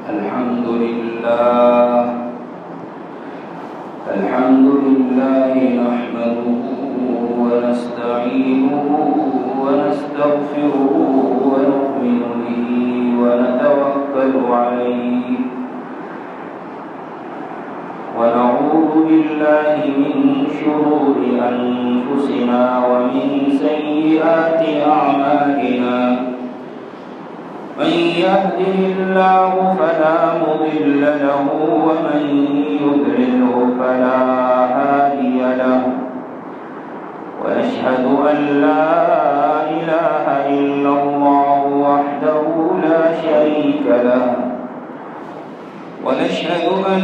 الحمد لله نحمده ونستعينه ونستغفره ونؤمن به ونتوكل عليه ونعوذ بالله من شرور أنفسنا ومن سيئات أعمالنا من يهده الله فلا مضل له ومن يضلله فلا هادي له ونشهد أن لا إله إلا الله وحده لا شريك له ونشهد أن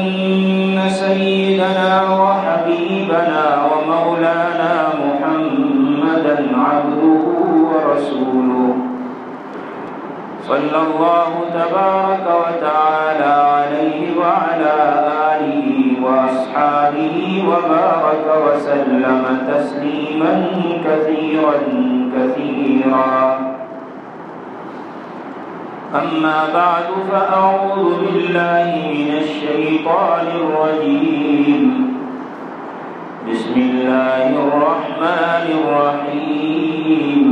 سيدنا وحبيبنا ومولانا محمدا عبده ورسوله صلى الله تبارك وتعالى عليه وعلى آله وأصحابه وبارك وسلم تسليما كثيرا كثيرا أما بعد فأعوذ بالله من الشيطان الرجيم بسم الله الرحمن الرحيم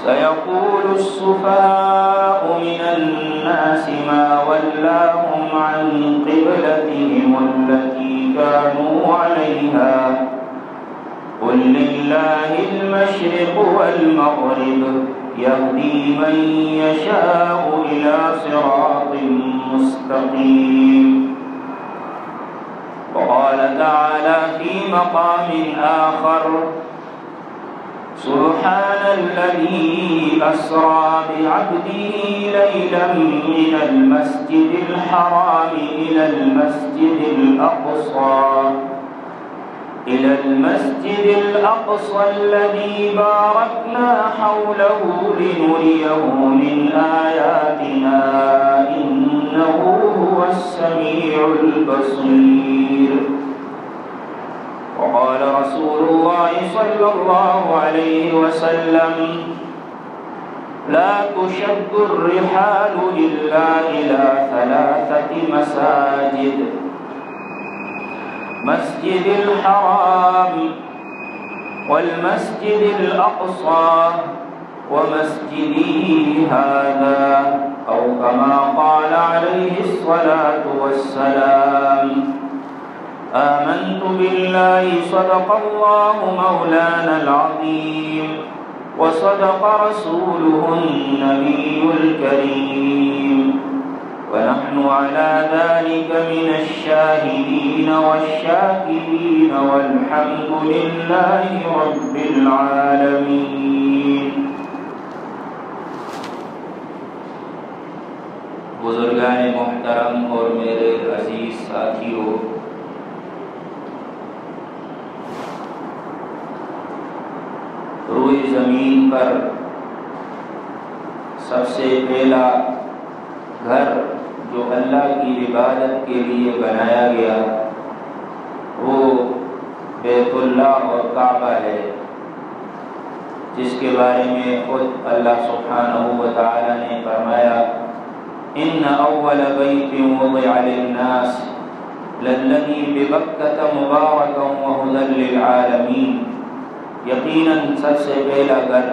سيقول السفهاء من الناس ما ولاهم عن قبلتهم التي كانوا عليها قل لله المشرق والمغرب يهدي من يشاء إلى صراط مستقيم وقال تعالى في مقام آخر سبحان الذي أسرى بعبده ليلا من المسجد الحرام إلى المسجد الأقصى الذي باركنا حوله لنريه من آياتنا إنه هو السميع البصير وقال رسول الله صلى الله عليه وسلم لا تشد الرحال إلا إلى 3 مساجد مسجد الحرام والمسجد الأقصى ومسجدي هذا أو كما قال عليه الصلاة والسلام آمنت بالله صدق الله مولانا العظيم وصدق رسوله النبي الكريم ونحن على ذلك من الشاهدين والشاكرين والحمد لله رب العالمين. بزرگان محترم اور میرے عزیز ساتھیوں، روئے زمین پر سب سے پہلا گھر جو اللہ کی عبادت کے لیے بنایا گیا وہ بیت اللہ اور کعبہ ہے، جس کے بارے میں خود اللہ سبحانہ و تعالی نے فرمایا ان اول بیت وضع للناس للذی ببکۃ مبارکا وہدی للعالمین، یقیناً سب سے پہلا گھر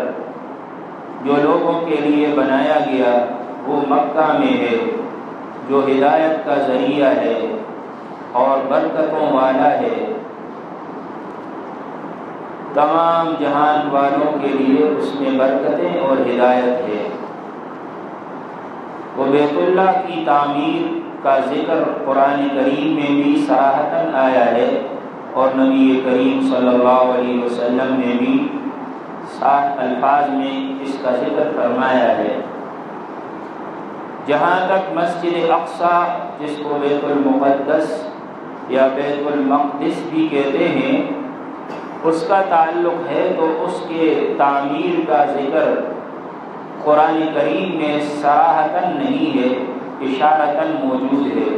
جو لوگوں کے لیے بنایا گیا وہ مکہ میں ہے، جو ہدایت کا ذریعہ ہے اور برکتوں والا ہے، تمام جہان والوں کے لیے اس میں برکتیں اور ہدایت ہے۔ وہ بیت اللہ کی تعمیر کا ذکر قرآن کریم میں بھی صراحتاً آیا ہے اور نبی کریم صلی اللہ علیہ وسلم نے بھی صاف الفاظ میں اس کا ذکر فرمایا ہے۔ جہاں تک مسجد اقصیٰ جس کو بیت المقدس یا بیت المقدس بھی کہتے ہیں اس کا تعلق ہے تو اس کے تعمیر کا ذکر قرآن کریم میں صراحتاً نہیں ہے، اشارتاً موجود ہے،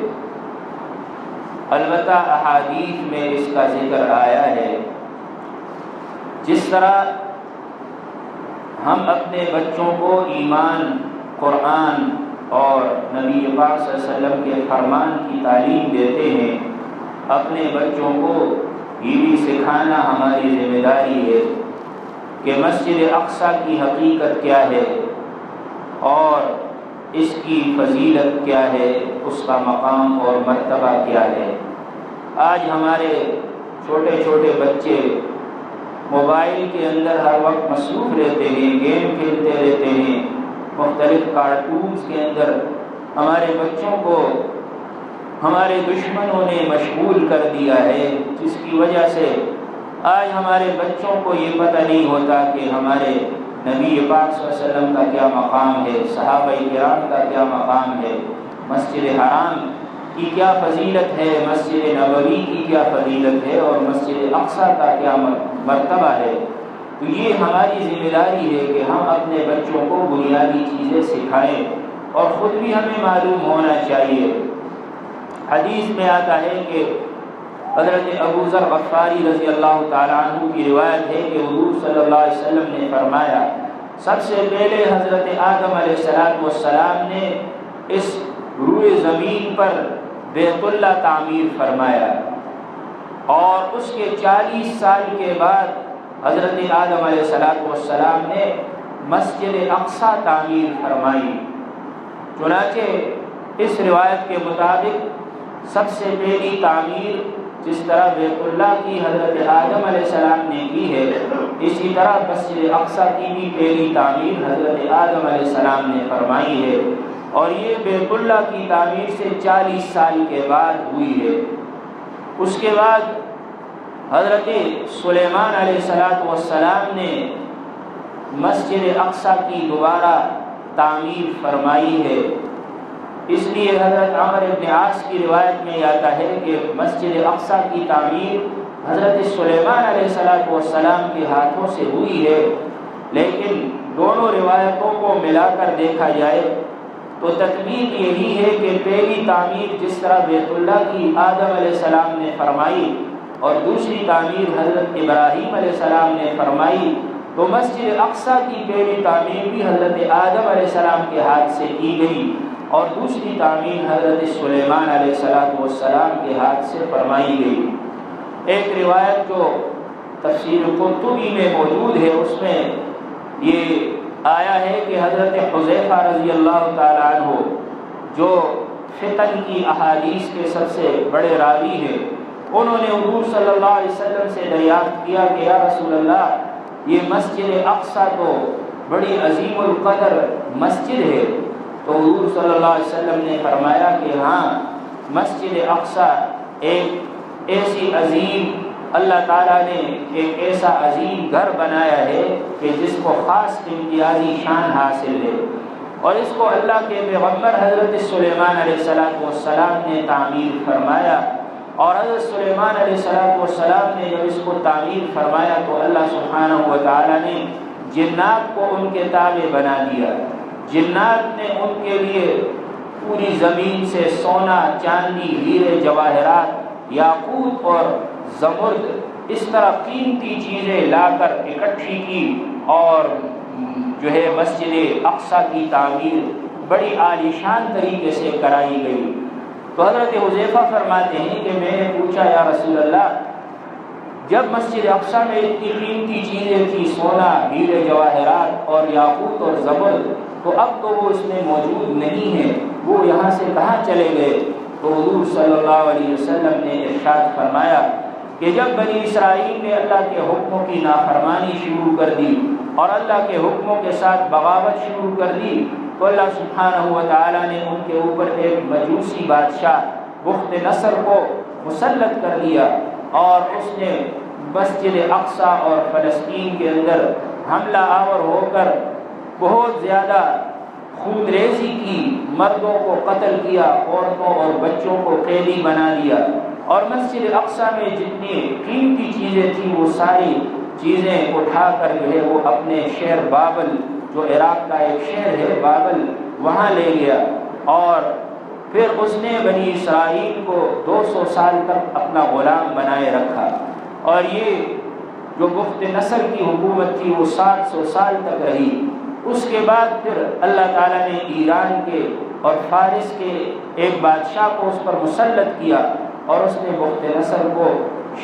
البتہ احادیث میں اس کا ذکر آیا ہے۔ جس طرح ہم اپنے بچوں کو ایمان قرآن اور نبی پاک صلی اللہ علیہ وسلم کے فرمان کی تعلیم دیتے ہیں، اپنے بچوں کو یہ بھی سکھانا ہماری ذمہ داری ہے کہ مسجد اقصیٰ کی حقیقت کیا ہے اور اس کی فضیلت کیا ہے، اس کا مقام اور مرتبہ کیا ہے۔ آج ہمارے چھوٹے چھوٹے بچے موبائل کے اندر ہر وقت مصروف رہتے ہیں، گیم کھیلتے رہتے ہیں، مختلف کارٹونز کے اندر ہمارے بچوں کو ہمارے دشمنوں نے مشغول کر دیا ہے، جس کی وجہ سے آج ہمارے بچوں کو یہ پتہ نہیں ہوتا کہ ہمارے نبی پاک صلی اللہ علیہ وسلم کا کیا مقام ہے، صحابہ کرام کا کیا مقام ہے، مسجد حرام کی کیا فضیلت ہے، مسجد نبوی کی کیا فضیلت ہے اور مسجد اقصیٰ کا کیا مرتبہ ہے۔ تو یہ ہماری ذمہ داری ہے کہ ہم اپنے بچوں کو بنیادی چیزیں سکھائیں اور خود بھی ہمیں معلوم ہونا چاہیے۔ حدیث میں آتا ہے کہ حضرت ابو ذر غفاری رضی اللہ تعالیٰ عنہ کی روایت ہے کہ حضور صلی اللہ علیہ وسلم نے فرمایا، سب سے پہلے حضرت آدم علیہ السلام نے اس روئے زمین پر بیت اللہ تعمیر فرمایا، اور اس کے 40 سال کے بعد حضرت آدم علیہ السلام نے مسجد اقصیٰ تعمیر فرمائی۔ چنانچہ اس روایت کے مطابق سب سے پہلی تعمیر جس طرح بیت اللہ کی حضرت آدم علیہ السلام نے کی ہے، اسی طرح مسجد اقصیٰ کی بھی پہلی تعمیر حضرت آدم علیہ السلام نے فرمائی ہے، اور یہ بیت اللہ کی تعمیر سے 40 سال کے بعد ہوئی ہے۔ اس کے بعد حضرت سلیمان علیہ السلام نے مسجد اقصیٰ کی دوبارہ تعمیر فرمائی ہے۔ اس لیے حضرت عمر بن عاص کی روایت میں آتا ہے کہ مسجد اقصیٰ کی تعمیر حضرت سلیمان علیہ السلام کے ہاتھوں سے ہوئی ہے، لیکن دونوں روایتوں کو ملا کر دیکھا جائے تو تطبیق یہی ہے کہ پہلی تعمیر جس طرح بیت اللہ کی آدم علیہ السلام نے فرمائی اور دوسری تعمیر حضرت ابراہیم علیہ السلام نے فرمائی، تو مسجد اقصیٰ کی پہلی تعمیر بھی حضرت آدم علیہ السلام کے ہاتھ سے کی گئی اور دوسری تعمیر حضرت سلیمان علیہ السلام کے ہاتھ سے فرمائی گئی۔ ایک روایت جو تفسیر قرطبی میں موجود ہے، اس میں یہ آیا ہے کہ حضرت حذیفہ رضی اللہ تعالیٰ عنہ جو فتن کی احادیث کے سب سے بڑے راوی ہیں، انہوں نے حضور صلی اللہ علیہ وسلم سے دریافت کیا کہ یا رسول اللہ، یہ مسجد اقصیٰ تو بڑی عظیم القدر مسجد ہے، تو حضور صلی اللہ علیہ وسلم نے فرمایا کہ ہاں، مسجد اقصیٰ ایک ایسی عظیم، اللہ تعالیٰ نے ایک ایسا عظیم گھر بنایا ہے کہ جس کو خاص امتیازی شان حاصل ہے، اور اس کو اللہ کے پیغمبر حضرت سلیمان علیہ السلام نے تعمیر فرمایا، اور حضرت سلیمان علیہ السلام نے جب اس کو تعمیر فرمایا تو اللہ سبحانہ و تعالیٰ نے جنات کو ان کے تابع بنا دیا۔ جنات نے ان کے لیے پوری زمین سے سونا، چاندی، ہیرے، جواہرات، یاقوت اور زمرد، اس طرح قیمتی چیزیں لا کر اکٹھی کی، اور جو ہے مسجد اقصیٰ کی تعمیر بڑی عالیشان طریقے سے کرائی گئی۔ تو حضرت حذیفہ فرماتے ہیں کہ میں نے پوچھا یا رسول اللہ، جب مسجد اقصیٰ میں اتنی قیمتی چیزیں تھی، سونا، ہیرے، جواہرات اور یاقوت اور زمرد، تو اب تو وہ اس میں موجود نہیں ہے، وہ یہاں سے کہاں چلے گئے؟ تو حضور صلی اللہ علیہ وسلم نے ارشاد فرمایا کہ جب بنی اسرائیل نے اللہ کے حکموں کی نافرمانی شروع کر دی اور اللہ کے حکموں کے ساتھ بغاوت شروع کر دی، تو اللہ سبحانہ و تعالیٰ نے ان کے اوپر ایک مجوسی بادشاہ بخت نصر کو مسلط کر دیا، اور اس نے مسجد اقصیٰ اور فلسطین کے اندر حملہ آور ہو کر بہت زیادہ خون ریزی کی، مردوں کو قتل کیا، عورتوں اور بچوں کو قیدی بنا دیا، اور مسجد اقصیٰ میں جتنی قیمتی چیزیں تھیں وہ ساری چیزیں اٹھا کر جو ہے وہ اپنے شہر بابل، جو عراق کا ایک شہر ہے بابل، وہاں لے گیا، اور پھر اس نے بنی اسرائیل کو 200 سال تک اپنا غلام بنائے رکھا، اور یہ جو بخت نصر کی حکومت تھی وہ 700 سال تک رہی۔ اس کے بعد پھر اللہ تعالیٰ نے ایران کے اور فارس کے ایک بادشاہ کو اس پر مسلط کیا اور اس نے بخت نصر کو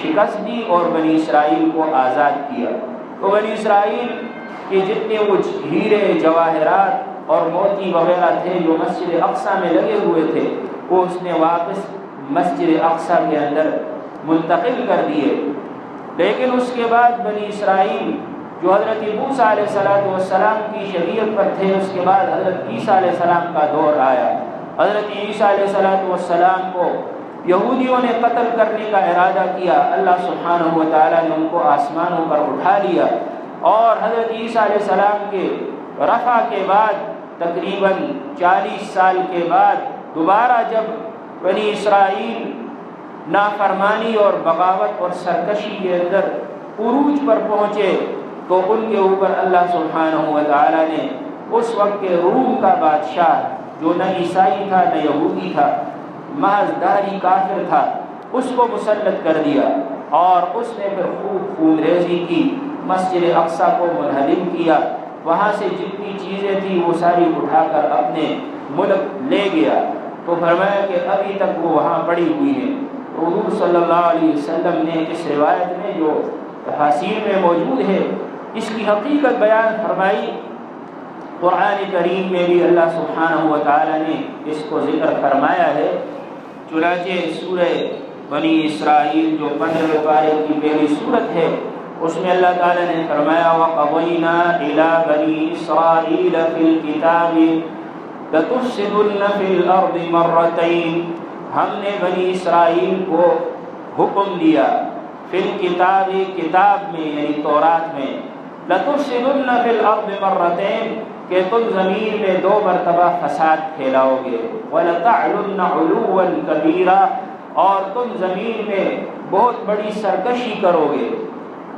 شکست دی اور بنی اسرائیل کو آزاد کیا۔ تو بنی اسرائیل کے جتنے وہ ہیرے جواہرات اور موتی وغیرہ تھے جو مسجد اقصیٰ میں لگے ہوئے تھے، وہ اس نے واپس مسجد اقصیٰ کے اندر منتقل کر دیے۔ لیکن اس کے بعد بنی اسرائیل جو حضرت موسیٰ علیہ السلام کی شریعت پر تھے، اس کے بعد حضرت عیسیٰ علیہ السلام کا دور آیا۔ حضرت عیسیٰ علیہ السلام کو یہودیوں نے قتل کرنے کا ارادہ کیا، اللہ سبحانہ و تعالیٰ نے ان کو آسمانوں پر اٹھا لیا، اور حضرت عیسیٰ علیہ السلام کے رفع کے بعد تقریباً 40 سال کے بعد دوبارہ جب بنی اسرائیل نافرمانی اور بغاوت اور سرکشی کے اندر عروج پر پہنچے، تو ان کے اوپر اللہ سبحانہ و تعالیٰ نے اس وقت کے روم کا بادشاہ جو نہ عیسائی تھا نہ یہودی تھا، محض داری کافر تھا، اس کو مسلط کر دیا، اور اس نے پھر خوب خون ریزی کی، مسجد اقصیٰ کو منہدم کیا، وہاں سے جتنی چیزیں تھیں وہ ساری اٹھا کر اپنے ملک لے گیا۔ تو فرمایا کہ ابھی تک وہ وہاں پڑی ہوئی ہیں۔ حضور صلی اللہ علیہ وسلم نے اس روایت میں جو تفاسیر میں موجود ہے اس کی حقیقت بیان فرمائی۔ قرآن کریم میں بھی اللہ سبحانہ و تعالیٰ نے اس کو ذکر فرمایا ہے۔ چنانچہ سورہ بنی اسرائیل جو 15 پارے کی پہلی سورت ہے، اس میں اللہ تعالیٰ نے فرمایا وَقَضَيْنَا إِلَىٰ بَنِي إِسْرَائِيلَ فِي الْكِتَابِ لَتُفْسِدُنَّ فِي الْأَرْضِ مَرَّتَيْنِ، ہم نے بنی اسرائیل کو حکم دیا فی الکتاب، کتاب میں یعنی تورات میں، لَتُفْسِدُنَّ فِي الْأَرْضِ مَرَّتَيْنِ کہ تم زمین میں 2 مرتبہ فساد پھیلاؤ گے، وَلَتَعْلُنَّ عُلُوًّا كَبِيرًا اور تم زمین میں بہت بڑی سرکشی کرو گے۔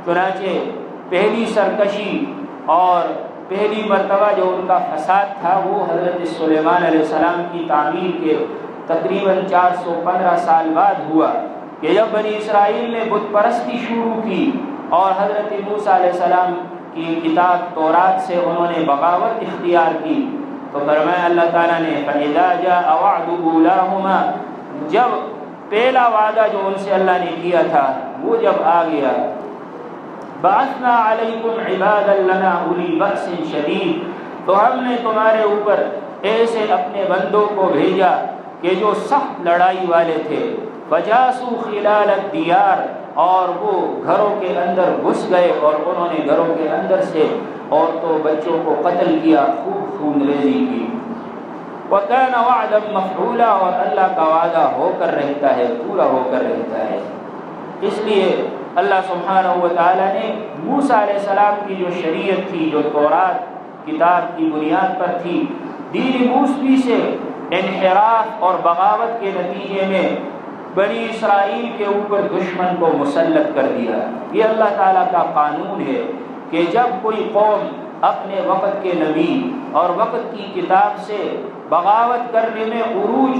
چنانچہ پہلی سرکشی اور پہلی مرتبہ جو ان کا فساد تھا وہ حضرت سلیمان علیہ السلام کی تعمیر کے تقریباً 415 سال بعد ہوا، کہ جب بنی اسرائیل نے بت پرستی شروع کی اور حضرت موسیٰ علیہ السلام کی کتاب تورات سے انہوں نے بغاوت اختیار کی، تو فرمایا اللہ تعالیٰ نے فَإِذَا جَاءَ وَعْدُ أُولَاهُمَا، جب پہلا وعدہ جو ان سے اللہ نے کیا تھا وہ جب آ گیا، بَعَثْنَا عَلَيْكُمْ عِبَادًا لَنَا أُولِي بَأْسٍ شَدِيدٍ، تو ہم نے تمہارے اوپر ایسے اپنے بندوں کو بھیجا کہ جو سخت لڑائی والے تھے، فَجَاسُوا خِلَالَ الدِّيَارِ اور وہ گھروں کے اندر گھس گئے اور انہوں نے گھروں کے اندر سے عورتوں بچوں کو قتل کیا، خوب خون ریزی کی۔ وَكَانَ وَعْدًا مَفْعُولًا اور اللہ کا وعدہ ہو کر رہتا ہے، پورا ہو کر رہتا ہے۔ اس لیے اللہ سبحانہ و تعالیٰ نے موسیٰ علیہ السلام کی جو شریعت تھی، جو تورات کتاب کی بنیاد پر تھی، دین موسوی سے انحراف اور بغاوت کے نتیجے میں بنی اسرائیل کے اوپر دشمن کو مسلط کر دیا۔ یہ اللہ تعالیٰ کا قانون ہے کہ جب کوئی قوم اپنے وقت کے نبی اور وقت کی کتاب سے بغاوت کرنے میں عروج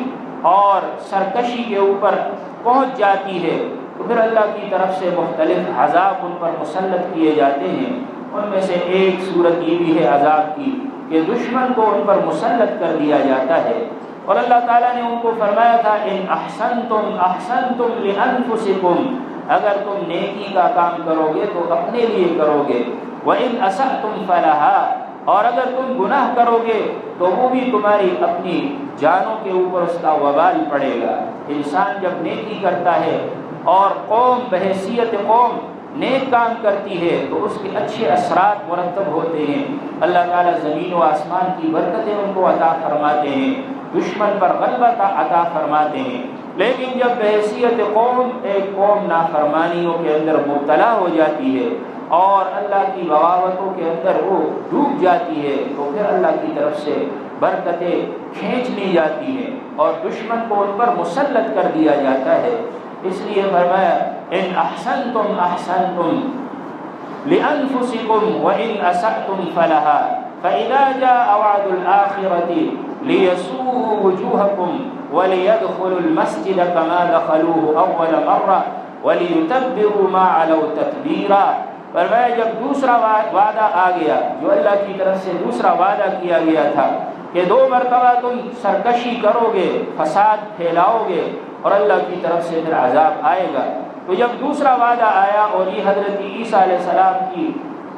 اور سرکشی کے اوپر پہنچ جاتی ہے تو پھر اللہ کی طرف سے مختلف عذاب ان پر مسلط کیے جاتے ہیں۔ ان میں سے ایک صورت یہ بھی ہے عذاب کی کہ دشمن کو ان پر مسلط کر دیا جاتا ہے، اور اللہ تعالیٰ نے ان کو فرمایا تھا ان احسنتم احسنتم لانفسکم، اگر تم نیکی کا کام کرو گے تو اپنے لیے کرو گے، وَإِنْ أَسَأْتُمْ فَلَهَا اور اگر تم گناہ کرو گے تو وہ بھی تمہاری اپنی جانوں کے اوپر اس کا وبال پڑے گا۔ انسان جب نیکی کرتا ہے اور قوم بحیثیت قوم نیک کام کرتی ہے تو اس کے اچھے اثرات مرتب ہوتے ہیں، اللہ تعالیٰ زمین و آسمان کی برکتیں ان کو عطا فرماتے ہیں، دشمن پر غلبہ عطا فرماتے ہیں۔ لیکن جب بحیثیت قوم ایک قوم نافرمانیوں کے اندر مبتلا ہو جاتی ہے اور اللہ کی بغاوتوں کے اندر وہ ڈوب جاتی ہے تو پھر اللہ کی طرف سے برکتیں کھینچ لی جاتی ہیں اور دشمن کو ان پر مسلط کر دیا جاتا ہے۔ اس لیے فرمایا ان احسنتم احسنتم لانفسکم وان اسأتم فلها فاذا جاء وعد الاخرة ليسوءوا وجوهكم وليدخلوا المسجد كما دخلوه اول مرة وليتبروا ما علوا تتبيرا فرمایا جب دوسرا وعدہ آ گیا جو اللہ کی طرف سے دوسرا وعدہ کیا گیا تھا کہ 2 مرتبہ تم سرکشی کرو گے، فساد پھیلاؤ گے اور اللہ کی طرف سے پھر عذاب آئے گا، تو جب دوسرا وعدہ آیا اور یہ حضرت عیسیٰ علیہ السلام کی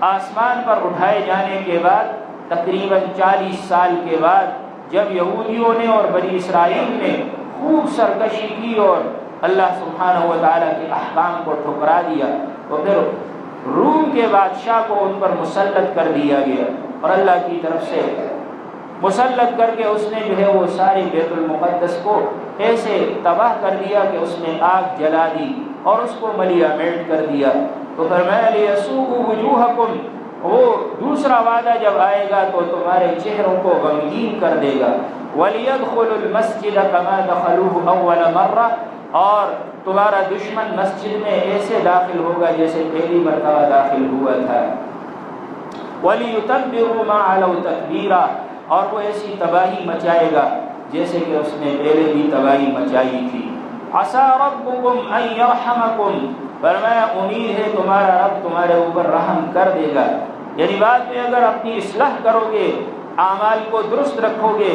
آسمان پر اٹھائے جانے کے بعد تقریباً 40 سال کے بعد جب یہودیوں نے اور بنی اسرائیل نے خوب سرکشی کی اور اللہ سبحانہ و تعالیٰ کے احکام کو ٹھکرا دیا، تو پھر روم کے بادشاہ کو ان پر مسلط کر دیا گیا اور اللہ کی طرف سے مسلط کر کے اس نے جو ہے وہ سارے بیت المقدس کو ایسے تباہ کر دیا کہ اس نے آگ جلا دی اور اس کو ملیا میٹ کر دیا۔ تو فرمایا لیسوءوا وجوہکم، وہ دوسرا وعدہ جب آئے گا تو تمہارے چہروں کو غمگین کر دے گا، وَلِيَدْخُلُوا الْمَسْجِدَ كَمَا دَخَلُوهُ أَوَّلَ مَرَّةٍ، اور تمہارا دشمن مسجد میں ایسے داخل ہوگا جیسے پہلی مرتبہ داخل ہوا تھا، وَلِيُتَبِّرُوا مَا عَلَوْا تَتْبِيرًا، اور وہ ایسی تباہی مچائے گا جیسے کہ اس نے پہلے بھی تباہی مچائی تھی۔ عَسَىٰ رَبُّكُمْ أَن يَرْحَمَكُمْ، فرمایا امید ہے تمہارا رب تمہارے اوپر رحم کر دے گا، یعنی بعد میں اگر اپنی اصلاح کرو گے، اعمال کو درست رکھو گے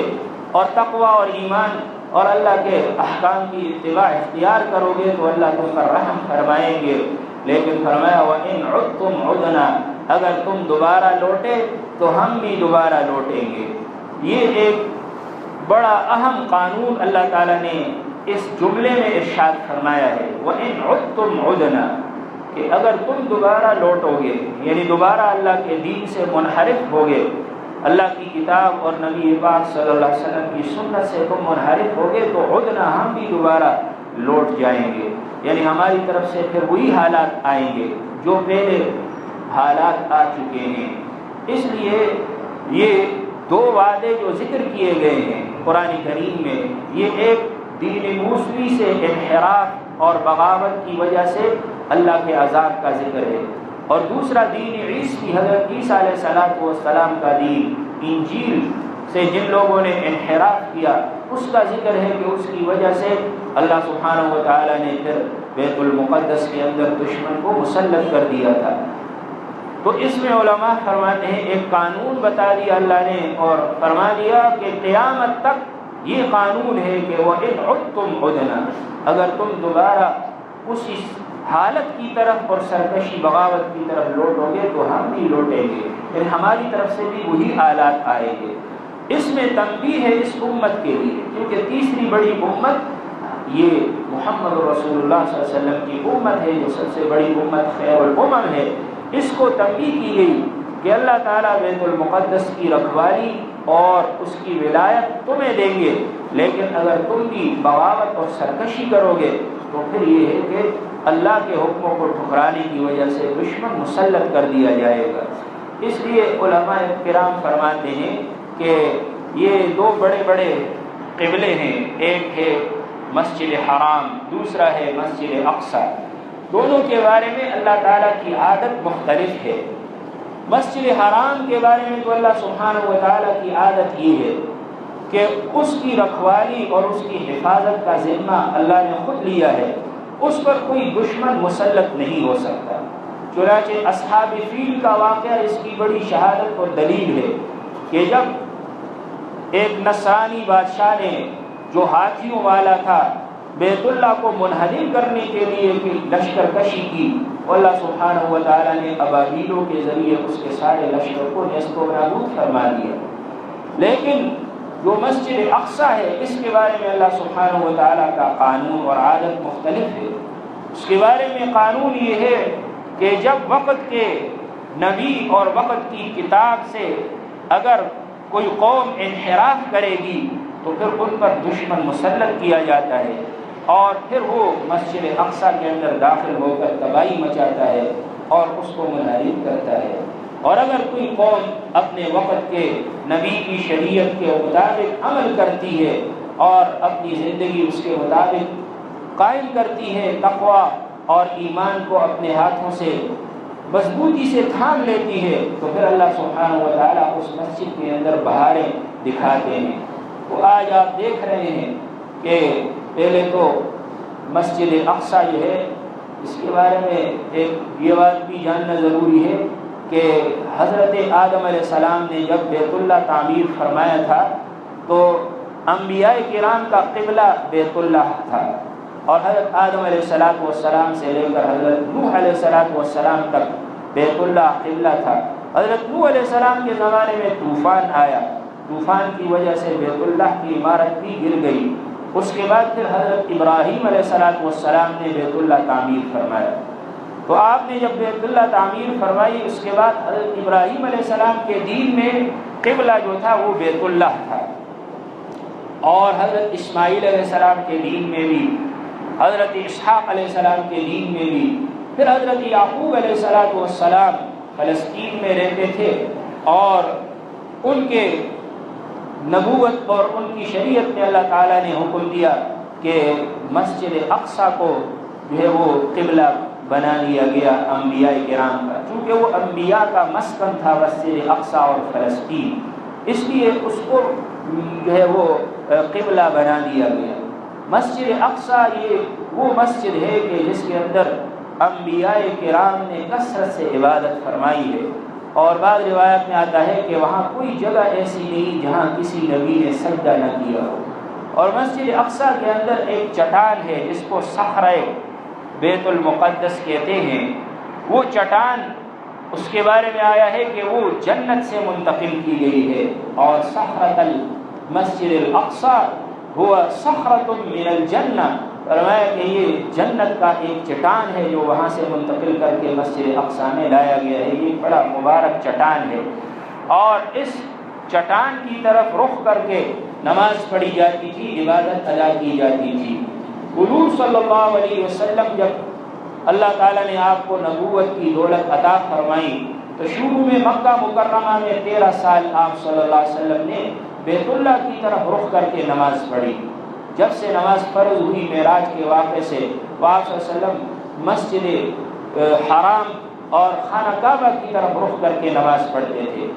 اور تقوی اور ایمان اور اللہ کے احکام کی اتباع اختیار کرو گے تو اللہ تم پر رحم فرمائیں گے۔ لیکن فرمایا وَإِنْ عُدْتُمْ عُدْنَا، اگر تم دوبارہ لوٹے تو ہم بھی دوبارہ لوٹیں گے۔ یہ ایک بڑا اہم قانون اللہ تعالیٰ نے اس جملے میں ارشاد فرمایا ہے، وَإِنْ عُدْتُمْ عُدْنَا، کہ اگر تم دوبارہ لوٹو گے، یعنی دوبارہ اللہ کے دین سے منحرف ہوگے، اللہ کی کتاب اور نبی پاک صلی اللہ علیہ وسلم کی سنت سے تم منحرف ہوگے تو عدنا، ہم بھی دوبارہ لوٹ جائیں گے، یعنی ہماری طرف سے پھر وہی حالات آئیں گے جو پہلے حالات آ چکے ہیں۔ اس لیے یہ 2 وعدے جو ذکر کیے گئے ہیں قرآن کریم میں، یہ ایک دین موسوی سے انحراف اور بغاوت کی وجہ سے اللہ کے عذاب کا ذکر ہے، اور دوسرا دین عیسوی حضرت عیسیٰ علیہ السلام کا دین، انجیل سے جن لوگوں نے انحراف کیا اس کا ذکر ہے کہ اس کی وجہ سے اللہ سبحانہ و تعالیٰ نے پھر بیت المقدس کے اندر دشمن کو مسلط کر دیا تھا۔ تو اس میں علماء فرماتے ہیں ایک قانون بتا دیا اللہ نے اور فرما دیا کہ قیامت تک یہ قانون ہے کہ وَإِنْ عُدْتُمْ عُدْنَا، اگر تم دوبارہ اسی حالت کی طرف اور سرکشی بغاوت کی طرف لوٹو گے تو ہم بھی لوٹیں گے، پھر ہماری طرف سے بھی وہی حالات آئیں گے۔ اس میں تنبیہ ہے اس امت کے لیے، کیونکہ تیسری بڑی امت یہ محمد رسول اللہ صلی اللہ علیہ وسلم کی امت ہے جو سب سے بڑی امت خیر الامم ہے۔ اس کو تنبیہ کی گئی کہ اللہ تعالیٰ بیت المقدس کی رکھوالی اور اس کی ولایت تمہیں دیں گے، لیکن اگر تم بھی بغاوت اور سرکشی کرو گے تو پھر یہ ہے کہ اللہ کے حکموں کو ٹھکرانے کی وجہ سے دشمن مسلط کر دیا جائے گا۔ اس لیے علماء کرام فرماتے ہیں کہ یہ 2 بڑے بڑے قبلے ہیں، ایک ہے مسجد حرام، دوسرا ہے مسجد اقصی۔ دونوں کے بارے میں اللہ تعالیٰ کی عادت مختلف ہے۔ مسجد حرام کے بارے میں تو اللہ سبحانہ و تعالیٰ کی عادت یہ ہے کہ اس کی رکھوالی اور اس کی حفاظت کا ذمہ اللہ نے خود لیا ہے، اس پر کوئی دشمن مسلط نہیں ہو سکتا۔ چنانچہ اصحاب فیل کا واقعہ اس کی بڑی شہادت اور دلیل ہے کہ جب ایک نصرانی بادشاہ نے جو ہاتھیوں والا تھا بیت اللہ کو منہدم کرنے کے لیے لشکر کشی کی، اللہ سبحانہ و تعالیٰ نے ابابیلوں کے ذریعے اس کے سارے لشکر کو نیست و نابود فرما دیا۔ لیکن جو مسجد اقصی ہے اس کے بارے میں اللہ سبحانہ و تعالیٰ کا قانون اور عادت مختلف ہے۔ اس کے بارے میں قانون یہ ہے کہ جب وقت کے نبی اور وقت کی کتاب سے اگر کوئی قوم انحراف کرے گی تو پھر ان پر دشمن مسلط کیا جاتا ہے اور پھر وہ مسجد اقصی کے اندر داخل ہو کر تباہی مچاتا ہے اور اس کو منحرف کرتا ہے۔ اور اگر کوئی قوم اپنے وقت کے نبی کی شریعت کے مطابق عمل کرتی ہے اور اپنی زندگی اس کے مطابق قائم کرتی ہے، تقوی اور ایمان کو اپنے ہاتھوں سے مضبوطی سے تھام لیتی ہے، تو پھر اللہ سبحانہ و تعالیٰ اس مسجد کے اندر بہاریں دکھاتے ہیں۔ تو آج آپ دیکھ رہے ہیں کہ پہلے تو مسجد اقصی جو ہے اس کے بارے میں ایک یہ بات بھی جاننا ضروری ہے کہ حضرت آدم علیہ السلام نے جب بیت اللہ تعمیر فرمایا تھا تو انبیاء کرام کا قبلہ بیت اللہ تھا، اور حضرت آدم علیہ السلام سے لے کر حضرت نوح علیہ السلام تک بیت اللہ قبلہ تھا۔ حضرت نوح علیہ السلام کے زمانے میں طوفان آیا، طوفان کی وجہ سے بیت اللہ کی عمارت بھی گر گئی۔ اس کے بعد پھر حضرت ابراہیم علیہ السلام نے بیت اللہ تعمیر فرمایا۔ تو آپ نے جب بیت اللہ تعمیر فرمائی، اس کے بعد حضرت ابراہیم علیہ السلام کے دین میں قبلہ جو تھا وہ بیت اللہ تھا، اور حضرت اسماعیل علیہ السلام کے دین میں بھی، حضرت اسحاق علیہ السلام کے دین میں بھی، پھر حضرت یعقوب علیہ السلام فلسطین میں رہتے تھے، اور ان کے نبوت اور ان کی شریعت میں اللہ تعالیٰ نے حکم دیا کہ مسجد اقصیٰ کو جو ہے وہ قبلہ بنا لیا گیا انبیاء کرام کا، چونکہ وہ انبیاء کا مسکن تھا مسجد اقصیٰ اور فلسطین، اس لیے اس کو جو ہے وہ قبلہ بنا دیا گیا۔ مسجد اقصیٰ یہ وہ مسجد ہے کہ جس کے اندر انبیاء کرام نے کثرت سے عبادت فرمائی ہے، اور بعض روایت میں آتا ہے کہ وہاں کوئی جگہ ایسی نہیں جہاں کسی نبی نے سجدہ نہ کیا ہو۔ اور مسجد اقصیٰ کے اندر ایک چٹان ہے جس کو صخرہ بیت المقدس کہتے ہیں، وہ چٹان اس کے بارے میں آیا ہے کہ وہ جنت سے منتقل کی گئی ہے، اور صخرۃ المسجد الاقصیٰ ہوا صخرۃ من الجنہ، فرمایا کہ یہ جنت کا ایک چٹان ہے جو وہاں سے منتقل کر کے مسجد اقصیٰ میں لایا گیا ہے۔ یہ بڑا مبارک چٹان ہے، اور اس چٹان کی طرف رخ کر کے نماز پڑھی جاتی تھی، عبادت ادا کی جاتی تھی۔ حضور صلی اللہ علیہ وسلم جب اللہ تعالیٰ نے آپ کو نبوت کی دولت عطا فرمائی تو شروع میں مکہ مکرمہ میں 13 سال آپ صلی اللہ علیہ وسلم نے بیت اللہ کی طرف رخ کر کے نماز پڑھی۔ جب سے نماز فرض ہوئی معراج کے واقعے سے، آپ صلی اللہ علیہ وسلم مسجد حرام اور خانہ کعبہ کی طرف رخ کر کے نماز پڑھتے تھے،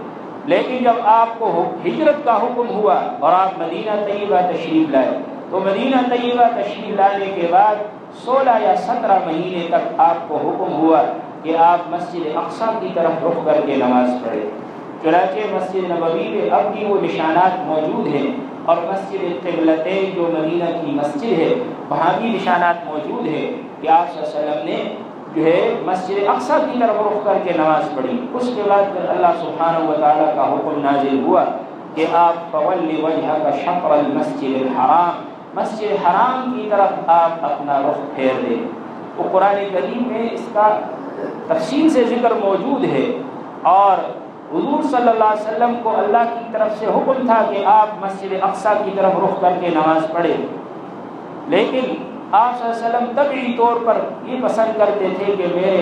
لیکن جب آپ کو ہجرت کا حکم ہوا اور آپ مدینہ طیبہ تشریف لائے تو مدینہ طیبہ تشریف لانے کے بعد 16 یا 17 مہینے تک آپ کو حکم ہوا کہ آپ مسجد اقصیٰ کی طرف رخ کر کے نماز پڑھیں۔ چنانچہ مسجد نبوی میں اب بھی وہ نشانات موجود ہیں، اور مسجد قبلتین جو مدینہ کی مسجد ہے وہاں بھی نشانات موجود ہیں کہ آپ صلی اللہ علیہ وسلم نے جو ہے مسجد اقصیٰ کی طرف رخ کر کے نماز پڑھی۔ اس کے بعد پھر اللہ سبحانہ و تعالیٰ کا حکم نازل ہوا کہ آپ فَوَلِّ وَجْهَكَ شَطْرَ الْمَسْجِدِ الْحَرَامِ، مسجد حرام کی طرف آپ اپنا رخ پھیر دیں۔ تو قرآن کریم میں اس کا تفصیل سے ذکر موجود ہے، اور حضور صلی اللہ علیہ وسلم کو اللہ کی طرف سے حکم تھا کہ آپ مسجد اقصیٰ کی طرف رخ کر کے نماز پڑھیں، لیکن آپ صلی اللہ علیہ وسلم طبعی طور پر یہ پسند کرتے تھے کہ میرے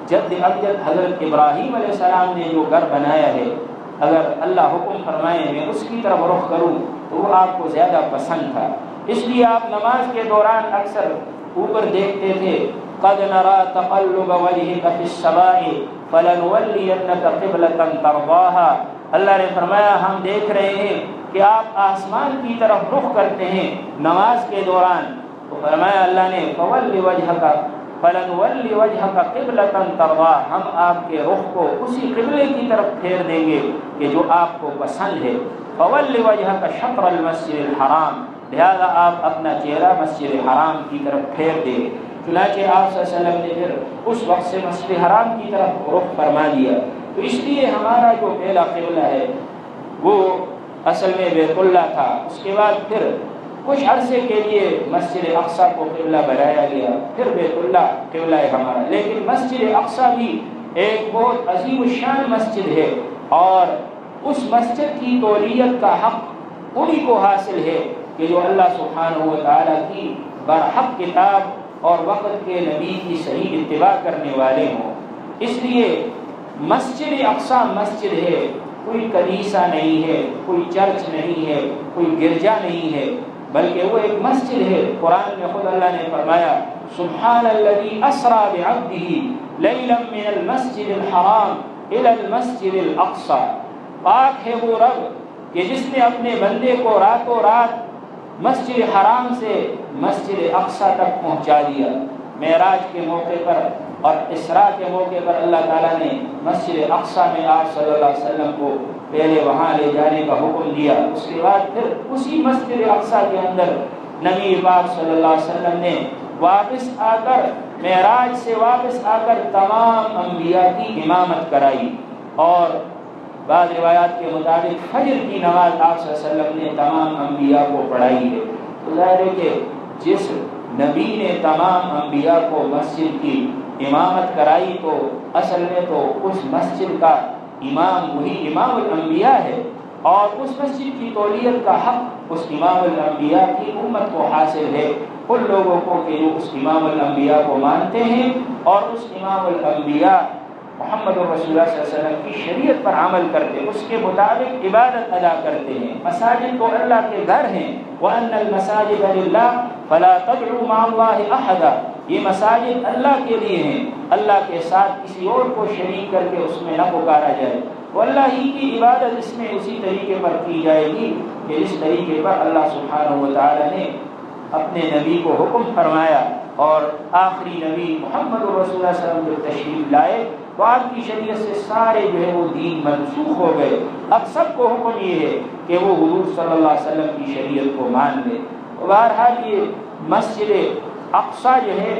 جد امجد حضرت ابراہیم علیہ السلام نے جو گھر بنایا ہے، اگر اللہ حکم فرمائے میں اس کی طرف رخ کروں تو وہ آپ کو زیادہ پسند تھا، اس لیے آپ نماز کے دوران اکثر اوپر دیکھتے تھے قَدْ نَرَى تَقَلُّبَ وَجْهِكَ فِي السَّمَاءِ فَلَنُوَلِّيَنَّكَ قِبْلَةً تَرْضَاهَا، اللہ نے فرمایا ہم دیکھ رہے ہیں کہ آپ آسمان کی طرف رخ کرتے ہیں نماز کے دوران، تو فرمایا اللہ نے فَوَلِّ وَجْهَكَ فَلَنُوَلِّ وَجْهَكَ قِبْلَةً تَرْضَاهَا، ہم آپ کے رخ کو اسی قبلے کی طرف پھیر دیں گے کہ جو آپ کو پسند ہے۔ فَوَلِّ وَجْهَكَ شَطْرَ الْمَسْجِدِ الْحَرَامِ، لہذا آپ اپنا چہرہ مسجد حرام کی طرف پھیر دیں۔ چنانچہ آپ صلی اللہ علیہ وسلم نے پھر اس وقت سے مسجد حرام کی طرف رخ فرما دیا۔ تو اس لیے ہمارا جو پہلا قبلہ ہے وہ اصل میں بیت اللہ تھا، اس کے بعد پھر کچھ عرصے کے لیے مسجد اقصیٰ کو قبلہ بنایا گیا، پھر بیت اللہ قبلہ ہے ہمارا۔ لیکن مسجد اقصیٰ بھی ایک بہت عظیم الشان مسجد ہے، اور اس مسجد کی تولیت کا حق انہی کو حاصل ہے کہ جو اللہ سبحانہ و تعالیٰ کی برحق کتاب اور وقت کے نبی کی صحیح اتباع کرنے والے ہوں۔ اس لیے مسجد اقصیٰ مسجد ہے، کوئی کنیسہ نہیں ہے، کوئی چرچ نہیں ہے، کوئی گرجا نہیں ہے، بلکہ وہ ایک مسجد ہے۔ قرآن میں خود اللہ نے فرمایا سبحان الذی اسریٰ بعبدہ لیلا من المسجد الحرام الی المسجد الاقصیٰ، پاک ہے وہ رب کہ جس نے اپنے بندے کو راتوں رات مسجد حرام سے مسجد اقصیٰ تک پہنچا دیا۔ معراج کے موقع پر اور اسراء کے موقع پر اللہ تعالیٰ نے مسجد اقصیٰ میں آپ صلی اللہ علیہ وسلم کو پہلے وہاں لے جانے کا حکم دیا، اس کے بعد پھر اسی مسجد اقصیٰ کے اندر نبی پاک صلی اللہ علیہ وسلم نے واپس آ کر معراج سے واپس آ کر تمام انبیاء کی امامت کرائی، اور بعض روایات کے مطابق فجر کی نماز آپ صلی اللہ علیہ وسلم نے تمام انبیاء کو پڑھائی ہے۔ تو ظاہر ہے کہ جس نبی نے تمام انبیاء کو مسجد کی امامت کرائی تو اصل میں تو اس مسجد کا امام وہی امام الانبیاء ہے، اور اس مسجد کی تولیت کا حق اس امام الانبیاء کی امت کو حاصل ہے، ان لوگوں کو کہ جو اس امام الانبیاء کو مانتے ہیں اور اس امام الانبیاء محمد رسول اللہ صلی اللہ علیہ وسلم کی شریعت پر عمل کرتے، اس کے مطابق عبادت ادا کرتے ہیں۔ مساجد تو اللہ کے گھر ہیں، وَأَنَّ الْمَسَاجِدَ لِلَّهِ فَلَا تَدْعُوا مَعَ اللَّهِ أَحَدًا، یہ مساجد اللہ کے لیے ہیں، اللہ کے ساتھ کسی اور کو شریک کر کے اس میں نہ پکارا جائے، وہ اللہ ہی کی عبادت اس میں اسی طریقے پر کی جائے گی کہ جس طریقے پر اللہ سبحانہ و تعالی نے اپنے نبی کو حکم فرمایا، اور آخری نبی محمد رسول اللہ صلی اللہ علیہ وسلم جب تشریف لائے تو آپ کی شریعت سے سارے جو ہے وہ دین منسوخ ہو گئے، اب سب کو حکم یہ ہے کہ وہ حضور صلی اللہ علیہ وسلم کی شریعت کو مان لے۔ بہرحال یہ مسجد اقصیٰ جو ہے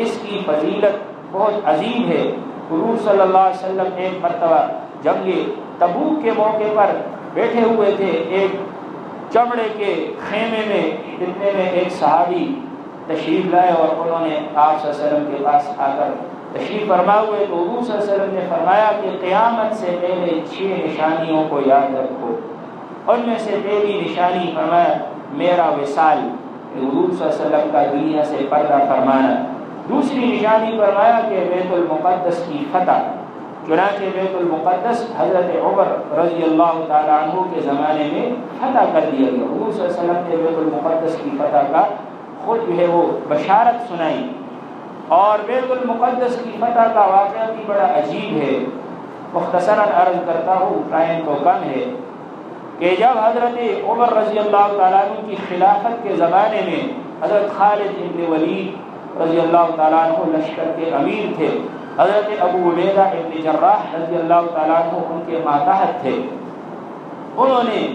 اس کی فضیلت بہت عظیم ہے۔ حضور صلی اللہ علیہ وسلم ایک مرتبہ جنگ تبوک کے موقع پر بیٹھے ہوئے تھے ایک چمڑے کے خیمے میں، اتنے میں ایک صحابی تشریف لائے اور انہوں نے آپ صلی اللہ علیہ وسلم کے پاس آ کر تشریف فرما ہوئے تو حضور صلی اللہ علیہ وسلم نے فرمایا کہ قیامت سے پہلے 6 نشانیوں کو یاد رکھو، ان میں سے پہلی نشانی فرمایا میرا وصال، حضور صلی اللہ علیہ وسلم کا دنیا سے پردہ فرمانا۔ دوسری نشانی فرمایا کہ بیت المقدس کی فتح، چنانچہ بیت المقدس حضرت عمر رضی اللہ تعالیٰ عنہ کے زمانے میں فتح کر دیا گیا۔ حضور صلی اللہ علیہ وسلم نے بیت المقدس کی فتح کا خود جو ہے وہ بشارت سنائی، اور بیت المقدس کی فتح کا واقعہ بھی بڑا عجیب ہے، مختصراً عرض کرتا ہوں، ٹائم تو کم ہے، کہ جب حضرت عمر رضی اللہ تعالیٰ عنہ کی خلافت کے زمانے میں حضرت خالد بن ولید رضی اللہ تعالیٰ عنہ لشکر کے امیر تھے، حضرت ابو عبیدہ بن جراح رضی اللہ تعالیٰ عنہ ان کے ماتحت تھے، انہوں نے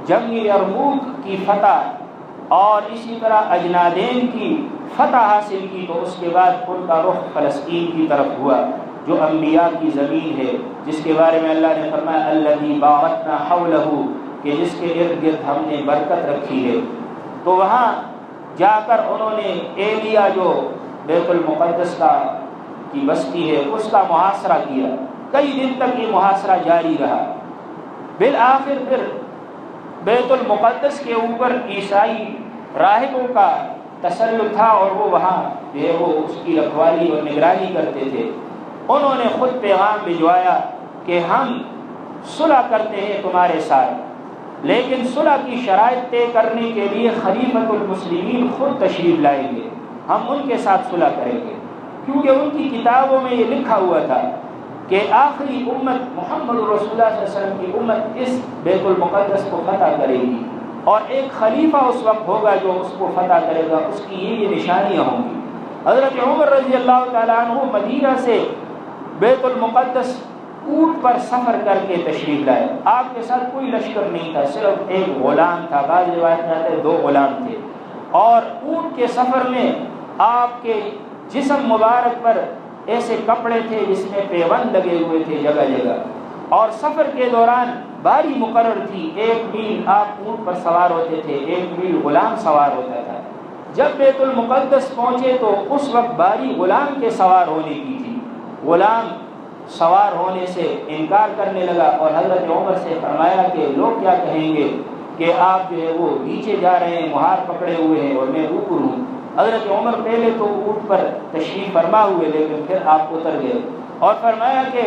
جنگ یرموک کی فتح اور اسی طرح اجنادین کی فتح حاصل کی، تو اس کے بعد ان کا رخ فلسطین کی طرف ہوا جو انبیاء کی زمین ہے، جس کے بارے میں اللہ نے فرمایا الذی بارکنا حولہ، کہ جس کے ارد گرد ہم نے برکت رکھی ہے۔ تو وہاں جا کر انہوں نے ایلیا جو بیت المقدس کی بستی ہے اس کا محاصرہ کیا، کئی دن تک یہ محاصرہ جاری رہا، بالآخر پھر بیت المقدس کے اوپر عیسائی راہبوں کا تسلط تھا اور وہ وہاں جو ہے وہ اس کی رکھوالی اور نگرانی کرتے تھے۔ انہوں نے خود پیغام بھجوایا کہ ہم صلح کرتے ہیں تمہارے ساتھ، لیکن صلح کی شرائط طے کرنے کے لیے خلیفۃ المسلمین خود تشریف لائیں گے، ہم ان کے ساتھ صلح کریں گے، کیونکہ ان کی کتابوں میں یہ لکھا ہوا تھا کہ آخری امت محمد رسول اللہ صلی اللہ علیہ وسلم کی امت اس بیت المقدس کو فتح کرے گی، اور ایک خلیفہ اس وقت ہوگا جو اس کو فتح کرے گا، اس کی یہ نشانیاں ہوں گی۔ حضرت عمر رضی اللہ تعالیٰ عنہ مدینہ سے بیت المقدس اونٹ پر سفر کر کے تشریف لائے، آپ کے ساتھ کوئی لشکر نہیں تھا، صرف ایک غلام تھا، بعض روایت میں آتے 2 غلام تھے، اور اونٹ کے سفر میں آپ کے جسم مبارک پر ایسے کپڑے تھے جس میں پیوند لگے ہوئے تھے جگہ جگہ، اور سفر کے دوران باری مقرر تھی، 1 میل آپ اونٹ پر سوار ہوتے تھے، 1 میل غلام سوار ہوتا تھا۔ جب بیت المقدس پہنچے تو اس وقت باری غلام کے سوار ہونے کی تھی، غلام سوار ہونے سے انکار کرنے لگا، اور حضرت عمر سے فرمایا کہ لوگ کیا کہیں گے کہ آپ جو ہے وہ نیچے جا رہے ہیں، مہار پکڑے ہوئے ہیں اور میں اوپر ہوں۔ حضرت عمر پہلے تو اونٹ پر تشریف فرما ہوئے، لیکن پھر آپ اتر گئے اور فرمایا کہ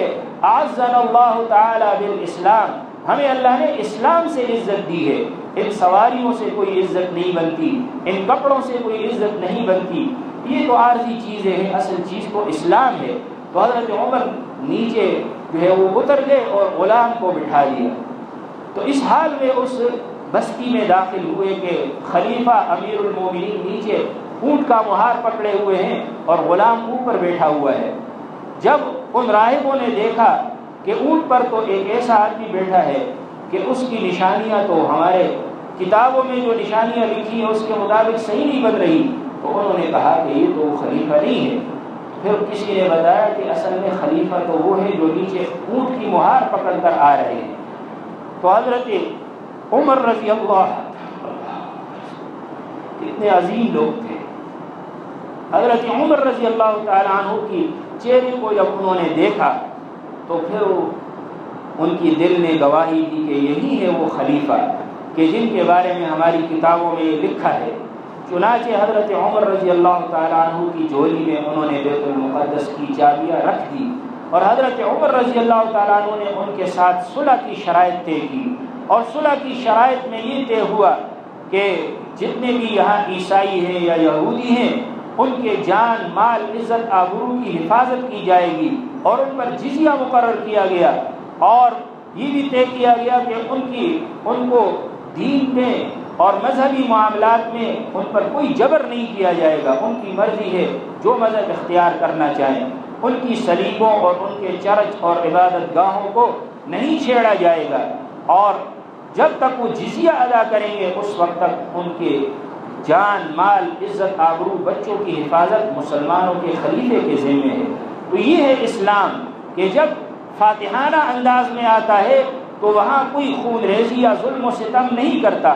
اعزنا اللہ تعالی بالاسلام، ہمیں اللہ نے اسلام سے عزت دی ہے، ان سواریوں سے کوئی عزت نہیں بنتی، ان کپڑوں سے کوئی عزت نہیں بنتی، یہ تو عارضی چیزیں ہیں، اصل چیز تو اسلام ہے۔ تو حضرت عمر نیچے جو ہے وہ اتر گئے اور غلام کو بٹھا لیا۔ تو اس حال میں اس بستی میں داخل ہوئے کہ خلیفہ امیر المومنین نیچے اونٹ کا مہار پکڑے ہوئے ہیں اور غلام اوپر بیٹھا ہوا ہے۔ جب ان راہبوں نے دیکھا کہ اونٹ پر تو ایک ایسا آدمی بیٹھا ہے کہ اس کی نشانیاں تو ہمارے کتابوں میں جو نشانیاں لکھی ہیں اس کے مطابق صحیح نہیں بن رہی، تو انہوں نے کہا کہ یہ تو خلیفہ نہیں ہے۔ پھر کسی نے بتایا کہ اصل میں خلیفہ تو وہ ہے جو نیچے اونٹ کی مہار پکڑ کر آ رہے ہیں۔ تو حضرت عمر رضی اللہ کتنے عظیم لوگ تھے۔ حضرت عمر رضی اللہ تعالیٰ عنہ کی چہرے کو جب انہوں نے دیکھا تو پھر ان کی دل نے گواہی دی کہ یہی ہے وہ خلیفہ کہ جن کے بارے میں ہماری کتابوں میں لکھا ہے۔ چنانچہ حضرت عمر رضی اللہ تعالیٰ عنہ کی جھولی میں انہوں نے بیت المقدس کی چابیاں رکھ دی، اور حضرت عمر رضی اللہ تعالیٰ عنہ نے ان کے ساتھ صلح کی شرائط طے کی، اور صلح کی شرائط میں یہ طے ہوا کہ جتنے بھی یہاں عیسائی ہیں یا یہودی ہیں ان کے جان مال عزت آبرو کی حفاظت کی جائے گی، اور ان پر جزیہ مقرر کیا گیا، اور یہ بھی طے کیا گیا کہ ان کو دین میں اور مذہبی معاملات میں ان پر کوئی جبر نہیں کیا جائے گا، ان کی مرضی ہے جو مذہب اختیار کرنا چاہیں، ان کی صلیبوں اور ان کے چرچ اور عبادت گاہوں کو نہیں چھیڑا جائے گا، اور جب تک وہ جزیہ ادا کریں گے اس وقت تک ان کے جان مال عزت آبرو بچوں کی حفاظت مسلمانوں کے خلیفے کے ذمہ ہے۔ تو یہ ہے اسلام کہ جب فاتحانہ انداز میں آتا ہے تو وہاں کوئی خون ریزی یا ظلم و ستم نہیں کرتا۔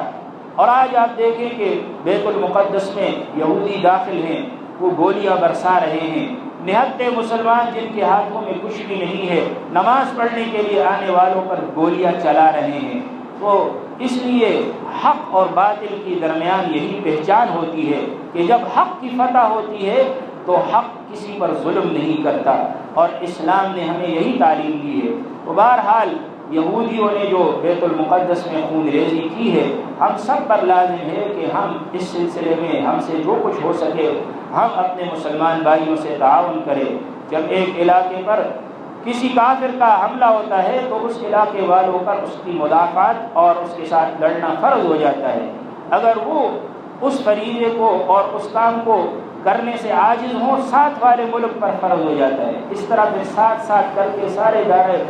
اور آج آپ دیکھیں کہ بیت المقدس میں یہودی داخل ہیں، وہ گولیاں برسا رہے ہیں، نہتے مسلمان جن کے ہاتھوں میں کچھ بھی نہیں ہے نماز پڑھنے کے لیے آنے والوں پر گولیاں چلا رہے ہیں۔ تو اس لیے حق اور باطل کے درمیان یہی پہچان ہوتی ہے کہ جب حق کی فتح ہوتی ہے تو حق کسی پر ظلم نہیں کرتا، اور اسلام نے ہمیں یہی تعلیم دی ہے۔ تو بہرحال یہودیوں نے جو بیت المقدس میں خون ریزی کی ہے، ہم سب پر لازم ہے کہ ہم اس سلسلے میں ہم سے جو کچھ ہو سکے ہم اپنے مسلمان بھائیوں سے تعاون کریں۔ جب ایک علاقے پر کسی کافر کا حملہ ہوتا ہے تو اس علاقے والوں پر اس کی مدافعت اور اس کے ساتھ لڑنا فرض ہو جاتا ہے۔ اگر وہ اس فریضے کو اور اس کام کو کرنے سے عاجز ہوں، ساتھ والے ملک پر فرض ہو جاتا ہے۔ اس طرح پھر ساتھ ساتھ کر کے سارے دائرے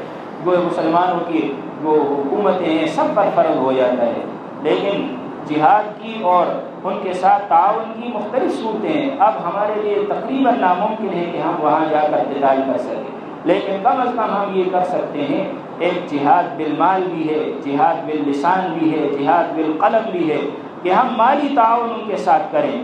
جو مسلمانوں کی جو حکومتیں ہیں سب پر فرض ہو جاتا ہے۔ لیکن جہاد کی اور ان کے ساتھ تعاون کی مختلف صورتیں ہیں۔ اب ہمارے لیے تقریباً ناممکن ہے کہ ہم وہاں جا کر قتال کر سکیں، لیکن کم از کم ہم یہ کر سکتے ہیں، ایک جہاد بالمال بھی ہے، جہاد باللسان بھی ہے، جہاد بالقلم بھی ہے، کہ ہم مالی تعاون ان کے ساتھ کریں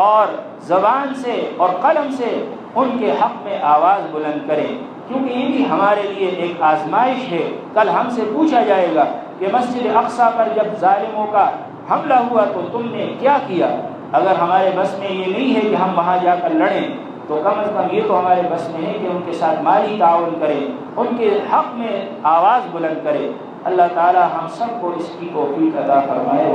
اور زبان سے اور قلم سے ان کے حق میں آواز بلند کریں، کیونکہ یہ بھی ہمارے لیے ایک آزمائش ہے۔ کل ہم سے پوچھا جائے گا کہ مسجد اقصیٰ پر جب ظالموں کا حملہ ہوا تو تم نے کیا کیا؟ اگر ہمارے بس میں یہ نہیں ہے کہ ہم وہاں جا کر لڑیں تو کم از کم یہ تو ہمارے بس میں ہے کہ ان کے ساتھ مالی تعاون کریں، ان کے حق میں آواز بلند کریں۔ اللہ تعالی ہم سب کو اس کی توفیق عطا فرمائے۔